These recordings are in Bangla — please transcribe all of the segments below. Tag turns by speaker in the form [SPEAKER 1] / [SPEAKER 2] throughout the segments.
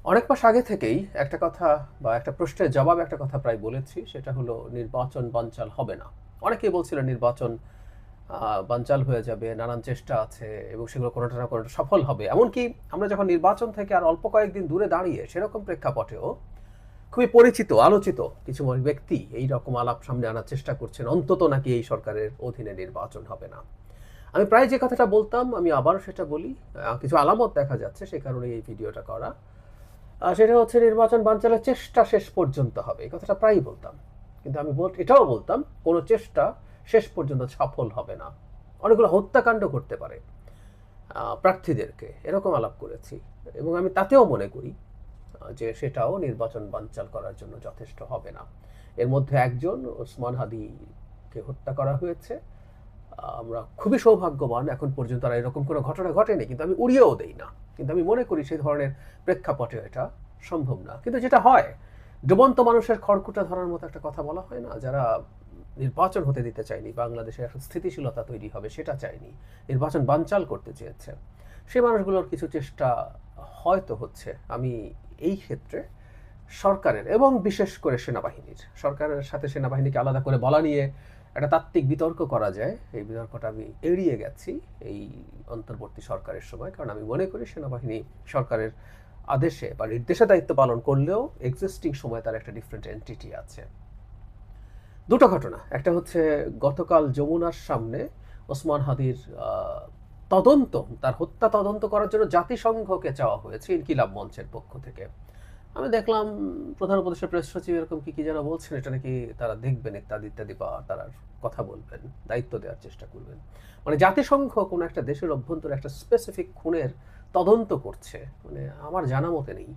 [SPEAKER 1] অনেক মাস আগে থেকেই একটা কথা বা একটা প্রশ্নের জবাবে একটা কথা প্রায় বলেছি, সেটা হলো নির্বাচন বানচাল হবে না। অনেকেই বলছিলেন নির্বাচন বানচাল হয়ে যাবে, নানান চেষ্টা আছে এবং সেগুলো কোনোটা না কোনোটা সফল হবে। এমনকি আমরা যখন নির্বাচন থেকে আর অল্প কয়েকদিন দূরে দাঁড়িয়ে সেরকম প্রেক্ষাপটেও খুবই পরিচিত আলোচিত কিছু ব্যক্তি এই রকম আলাপ সামনে আনার চেষ্টা করছেন, অন্তত নাকি এই সরকারের অধীনে নির্বাচন হবে না। আমি প্রায় যে কথাটা বলতাম আমি আবারও সেটা বলি। কিছু আলামত দেখা যাচ্ছে, সে কারণে এই ভিডিওটা করা। সেটা হচ্ছে নির্বাচন বানচালের চেষ্টা শেষ পর্যন্ত হবে, এই কথাটা প্রায়ই বলতাম। কিন্তু আমি এটাও বলতাম কোনো চেষ্টা শেষ পর্যন্ত সফল হবে না, অনেকগুলো হত্যাকাণ্ড করতে পারে প্রার্থীদেরকে, এরকম আলাপ করেছি। এবং আমি তাতেও মনে করি যে সেটাও নির্বাচন বানচাল করার জন্য যথেষ্ট হবে না। এর মধ্যে একজন ওসমান হাদিকে হত্যা করা হয়েছে। আমরা খুবই সৌভাগ্যবান, এখন পর্যন্ত আর এরকম কোনো ঘটনা ঘটেনি, কিন্তু আমি উড়িয়েও দেই না। কিন্তু আমি মনে করি সেই ধরনের প্রেক্ষাপটে এটা সম্ভব না। কিন্তু যেটা হয়, ডুবন্ত মানুষের খড়কুটা ধরার মতো একটা কথা বলা হয় না, যারা নির্বাচন হতে দিতে চায়নি, বাংলাদেশে একটা স্থিতিশীলতা তৈরি হবে সেটা চায়নি, নির্বাচন বানচাল করতে চেয়েছে, সেই মানুষগুলোর কিছু চেষ্টা হয়তো হচ্ছে। আমি এই ক্ষেত্রে সরকারের এবং বিশেষ করে সেনাবাহিনীর, সরকারের সাথে সেনাবাহিনীকে আলাদা করে বলা নিয়ে একটা তাত্ত্বিক বিতর্ক করা যায়, এই বিতর্কটা আমি এড়িয়ে গেছি এই অন্তর্বর্তী সরকারের সময়। কারণ আমি মনে করি সেনাবাহিনী সরকারের আদেশে বা নির্দেশে দায়িত্ব পালন করলেও এক্সিস্টিং সময় তার একটা ডিফারেন্ট এন্টিটি আছে। দুটো ঘটনা, একটা হচ্ছে গতকাল যমুনার সামনে ওসমান হাদির তদন্ত, তার হত্যা তদন্ত করার জন্য জাতিসংঘকে চাওয়া হয়েছে ইনকিলাব মঞ্চের পক্ষ থেকে। আমি দেখলাম প্রধান উপদেষ্টা প্রেস সচিব এরকম কি কি যেন বলছেন, এটা নাকি তারা দেখবেন ইত্যাদি ইত্যাদি, বা তারা কথা বলবেন, দায়িত্ব দেওয়ার চেষ্টা করবেন। মানে জাতিসংঘ কোনো একটা দেশের অভ্যন্তরে একটা স্পেসিফিক খুনের তদন্ত করছে, মানে আমার জানা মতে নেই।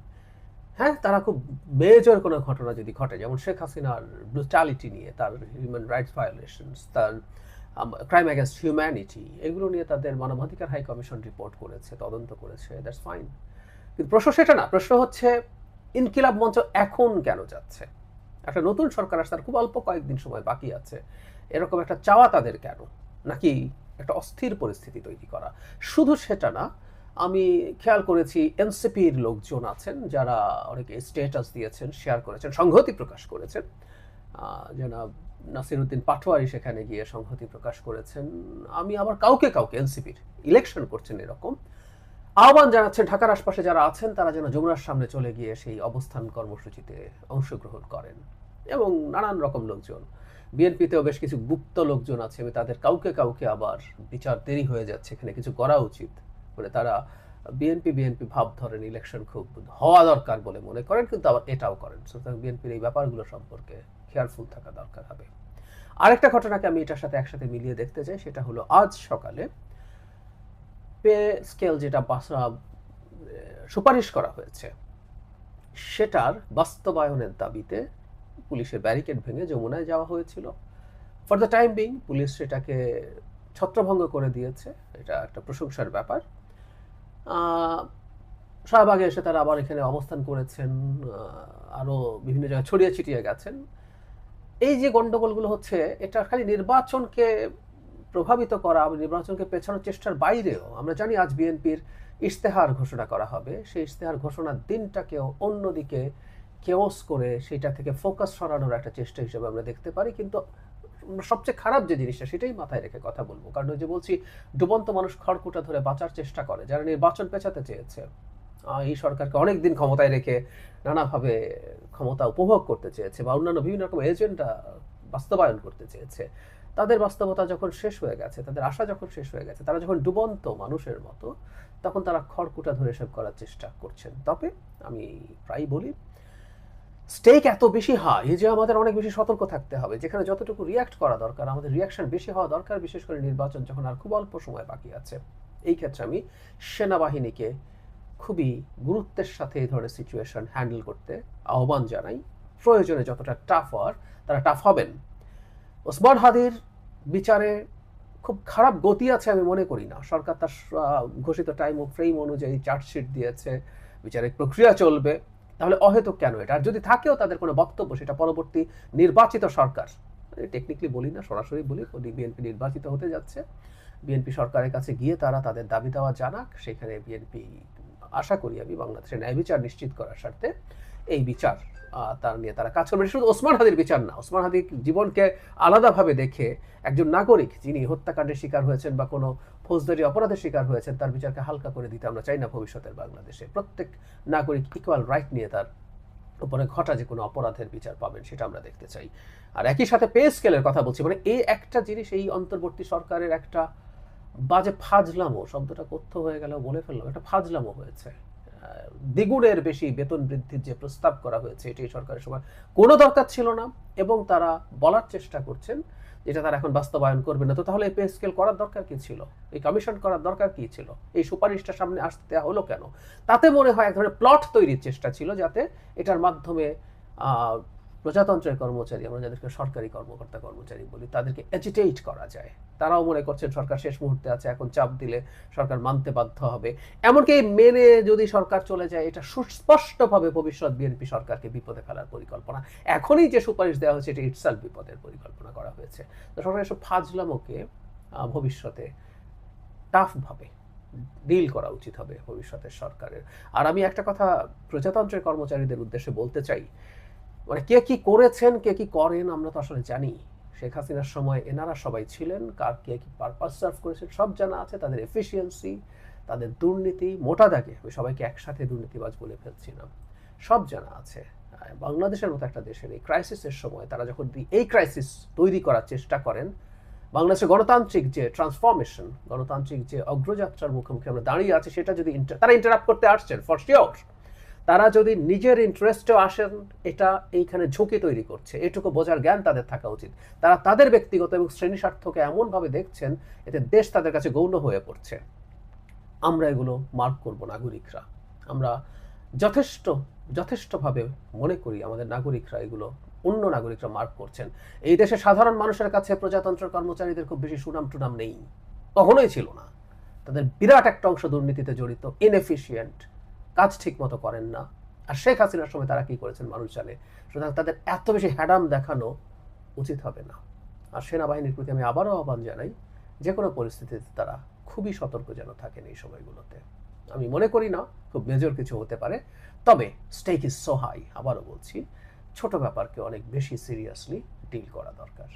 [SPEAKER 1] হ্যাঁ, তারা খুব মেজর কোনো ঘটনা যদি ঘটে, যেমন শেখ হাসিনার ব্রুটালিটি নিয়ে, তার হিউম্যান রাইটস ভায়োলেশনস, তার ক্রাইম অ্যাগেন্স্ট হিউম্যানিটি, এগুলো নিয়ে তাদের মানবাধিকার হাই কমিশন রিপোর্ট করেছে, তদন্ত করেছে, দ্যাটস ফাইন। কিন্তু প্রশ্ন সেটা না, প্রশ্ন হচ্ছে ইনকিলাব মঞ্চ এখন কেন যাচ্ছে? একটা নতুন সরকার আসতে খুব অল্প কয়েকদিন সময় বাকি আছে, এরকম একটা চাওয়া তাদের কেন? নাকি একটা অস্থির পরিস্থিতি তৈরি করা? শুধু সেটা না, আমি খেয়াল করেছি এনসিপির লোকজন আছেন যারা অনেকে স্ট্যাটাস দিয়েছেন, শেয়ার করেছেন, সংহতি প্রকাশ করেছেন। জনাব নাসিরউদ্দিন পাটোয়ারি সেখানে গিয়ে সংহতি প্রকাশ করেছেন। আমি আবার কাউকে কাউকে এনসিপির ইলেকশন করছেন এরকম আহ্বান জানাচ্ছেন, ঢাকার আশপাশে যারা আছেন তারা যেন যমুনার সামনে চলে গিয়ে সেই অবস্থান কর্মসূচিতে অংশগ্রহণ করেন। এবং নানান রকম লোকজন, বিএনপিতেও বেশ কিছু গুপ্ত লোকজন আছে, আমি তাদের কাউকে কাউকে আবার বিচার দেরি হয়ে যাচ্ছে, এখানে কিছু করা উচিত, মানে তারা বিএনপি বিএনপি ভাব ধরেন, ইলেকশন খুব হওয়া দরকার বলে মনে করেন, কিন্তু আবার এটাও করেন। সুতরাং বিএনপির এই ব্যাপারগুলো সম্পর্কে কেয়ারফুল থাকা দরকার হবে। আরেকটা ঘটনাকে আমি এটার সাথে একসাথে মিলিয়ে দেখতে চাই, সেটা হলো আজ সকালে পে স্কেল যেটা সুপারিশ করা হয়েছে, সেটার বাস্তবায়নের দাবিতে পুলিশের ব্যারিকেড ভেঙে যমুনায় যাওয়া হয়েছিল। For the time being police সেটাকে ছত্রভঙ্গ করে দিয়েছে, এটা একটা প্রশংসার ব্যাপার। শাহবাগে এসে তারা আবার এখানে অবস্থান করেছেন, আরও বিভিন্ন জায়গায় ছড়িয়ে ছিটিয়ে গেছেন। এই যে গণ্ডগোলগুলো হচ্ছে, এটা খালি নির্বাচনকে প্রভাবিত করা, নির্বাচনকে পেছানোর চেষ্টার বাইরেও আমরা জানি আজ বিএনপির ইশতেহার ঘোষণা করা হবে, সেই ইশতেহার ঘোষণার দিনটাকেও অন্যদিকে কেওস করে সেটা থেকে ফোকাস সরানোর একটা চেষ্টা হিসেবে আমরা দেখতে পারি। কিন্তু সবচেয়ে খারাপ যে জিনিসটা সেটাই মাথায় রেখে কথা বলবো, কারণ ওই যে বলছি, ডুবন্ত মানুষ খড়কুটা ধরে বাঁচার চেষ্টা করে, যারা নির্বাচন পেছাতে চেয়েছে, এই সরকারকে অনেক দিন ক্ষমতায় রেখে নানাভাবে ক্ষমতা উপভোগ করতে চেয়েছে বা অন্যান্য বিভিন্ন রকম এজেন্ডা বাস্তবায়ন করতে চেয়েছে, তাদের বাস্তবতা যখন শেষ হয়ে গেছে, তাদের আশা যখন শেষ হয়ে গেছে, তারা যখন ডুবন্ত মানুষের মতো, তখন তারা খড়কুটা ধরে এসব করার চেষ্টা করছেন। তবে আমি প্রায় বলি, স্টেক এত বেশি হাই যে আমাদের অনেক বেশি সতর্ক থাকতে হবে। যেখানে যতটুকু রিয়াক্ট করা দরকার, আমাদের রিয়াকশন বেশি হওয়া দরকার, বিশেষ করে নির্বাচন যখন আর খুব অল্প সময় বাকি আছে। এই ক্ষেত্রে আমি সেনাবাহিনীকে খুবই গুরুত্বের সাথে এই ধরনের সিচুয়েশন হ্যান্ডেল করতে আহ্বান জানাই। প্রয়োজনে যতটা টাফ হওয়ার তারা টাফ হবেন। ওসমান হাদির বিচারে খুব খারাপ গতি আছে আমি মনে করি না। সরকার তার ঘোষিত টাইম ও ফ্রেম অনুযায়ী চার্জশিট দিয়েছে, বিচারিক প্রক্রিয়া চলবে, তাহলে অহেতুক কেন এটা? আর যদি থাকেও তাদের কোনো বক্তব্য, সেটা পরবর্তী নির্বাচিত সরকার, টেকনিক্যালি বলি না, সরাসরি বলি, বিএনপি নির্বাচিত হতে যাচ্ছে, বিএনপি সরকারের কাছে গিয়ে তারা তাদের দাবি দেওয়া জানাক, সেখানে বিএনপি আশা করি আমি বাংলাদেশের ন্যায় বিচার নিশ্চিত করার স্বার্থে এই বিচার তার নিয়ে তারা কাজ করবে। শুধু ওসমান হাদির বিচার না, ওসমান হাদির জীবনকে আলাদাভাবে দেখে একজন নাগরিক যিনি হত্যাকাণ্ডের শিকার হয়েছেন বা কোনো ফৌজদারি অপরাধের শিকার হয়েছেন তার বিচারকে হালকা করে দিতে আমরা চাই না। ভবিষ্যতের বাংলাদেশে প্রত্যেক নাগরিক ইকুয়াল রাইট নিয়ে তার উপরে ঘটা যে কোনো অপরাধের বিচার পাবেন সেটা আমরা দেখতে চাই। আর একই সাথে পে স্কেলের কথা বলছি, মানে এই একটা জিনিস এই অন্তর্বর্তী সরকারের একটা বাজে ফাজলামো, শব্দটা কথ্য হয়ে গেল বলে ফেললাম, একটা ফাজলামো হয়েছে। দ্বিগুণের বেশি বেতন বৃদ্ধির যে প্রস্তাব করা হয়েছে এটি সরকারের সময় কোনো দরকার ছিল না, এবং তারা বলার চেষ্টা করছেন যেটা তারা এখন বাস্তবায়ন করবে না। তো তাহলে এই পে স্কেল করার দরকার কি ছিল? এই কমিশন করার দরকার কি ছিল? এই সুপারিশটা সামনে আসতে দেওয়া হলো কেন? তাতে মনে হয় এক ধরনের প্লট তৈরির চেষ্টা ছিল যাতে এটার মাধ্যমে প্রজাতন্ত্রের কর্মচারী, আমরা যাদেরকে সরকারি কর্মকর্তা কর্মচারী বলি, তাদেরকে এজিটেট করা যায়। তারাও মনে করছেন সরকার শেষ মুহূর্তে আছে, এখন চাপ দিলে সরকার মানতে বাধ্য হবে। এমনকি মেনে যদি সরকার চলে যায় এটা সুস্পষ্টভাবে ভবিষ্যৎ বিএনপি সরকারকে বিপদে ফেলার পরিকল্পনা। এখনই যে সুপারিশ দেওয়া হয়েছে এটা ইটসেলফ বিপদের পরিকল্পনা করা হয়েছে। তো সরকার এসব ফাজলামোকে ভবিষ্যতে টাফভাবে ডিল করা উচিত হবে ভবিষ্যতের সরকারের। আর আমি একটা কথা প্রজাতন্ত্রের কর্মচারীদের উদ্দেশ্যে বলতে চাই, মানে কে কি করেছেন কে কি করেন আমরা তো আসলে জানি। শেখ হাসিনার সময় এনারা সবাই ছিলেন, কার কে কি পারপাস সার্ভ করেছেন সব জানা আছে, তাদের এফিসিয়েন্সি, তাদের দুর্নীতি, মোটা দাগে আমি সবাইকে একসাথে দুর্নীতিবাজ বলে ফেলছি না, সব জানা আছে। বাংলাদেশের মতো একটা দেশের এই ক্রাইসিসের সময় তারা যখন এই ক্রাইসিস তৈরি করার চেষ্টা করেন, বাংলাদেশের গণতান্ত্রিক যে ট্রান্সফরমেশন, গণতান্ত্রিক যে অগ্রযাত্রার মুখোমুখি আমরা দাঁড়িয়ে আছি, সেটা যদি তারা ইন্টারাপ্ট করতে আসছেন ফর শিওর, তারা যদি নিজের ইন্টারেস্টেও আসেন, এটা এইখানে ঝুঁকি তৈরি করছে এটুকু বোঝার জ্ঞান তাদের থাকা উচিত। তারা তাদের ব্যক্তিগত এবং শ্রেণী স্বার্থকে এমনভাবে দেখছেন এতে দেশ তাদের কাছে গৌণ হয়ে পড়ছে। আমরা এগুলো মার্ক করব নাগরিকরা। আমরা যথেষ্টভাবে মনে করি আমাদের নাগরিকরা এগুলো, অন্য নাগরিকরা মার্ক করছেন। এই দেশে সাধারণ মানুষের কাছে প্রজাতন্ত্রের কর্মচারীদের খুব বেশি সুনাম টুনাম নেই, কখনোই ছিল না। তাদের বিরাট একটা অংশ দুর্নীতিতে জড়িত, ইনএফিশিয়েন্ট, কাজ ঠিক মতো করেন না। আর শেখ হাসিনার সময় তারা কি করেছেন মানুষ জানে। সুতরাং তাদের এত বেশি হ্যাডাম দেখানো উচিত হবে না। আর সেনাবাহিনীর প্রতি আমি আবারও আহ্বান জানাই, যে কোনো পরিস্থিতিতে তারা খুবই সতর্ক যেন থাকেন এই সময়গুলোতে। আমি মনে করি না খুব মেজর কিছু হতে পারে, তবে স্টেক ইজ সো হাই, আবারও বলছি ছোট ব্যাপারকে অনেক বেশি সিরিয়াসলি ডিল করা দরকার।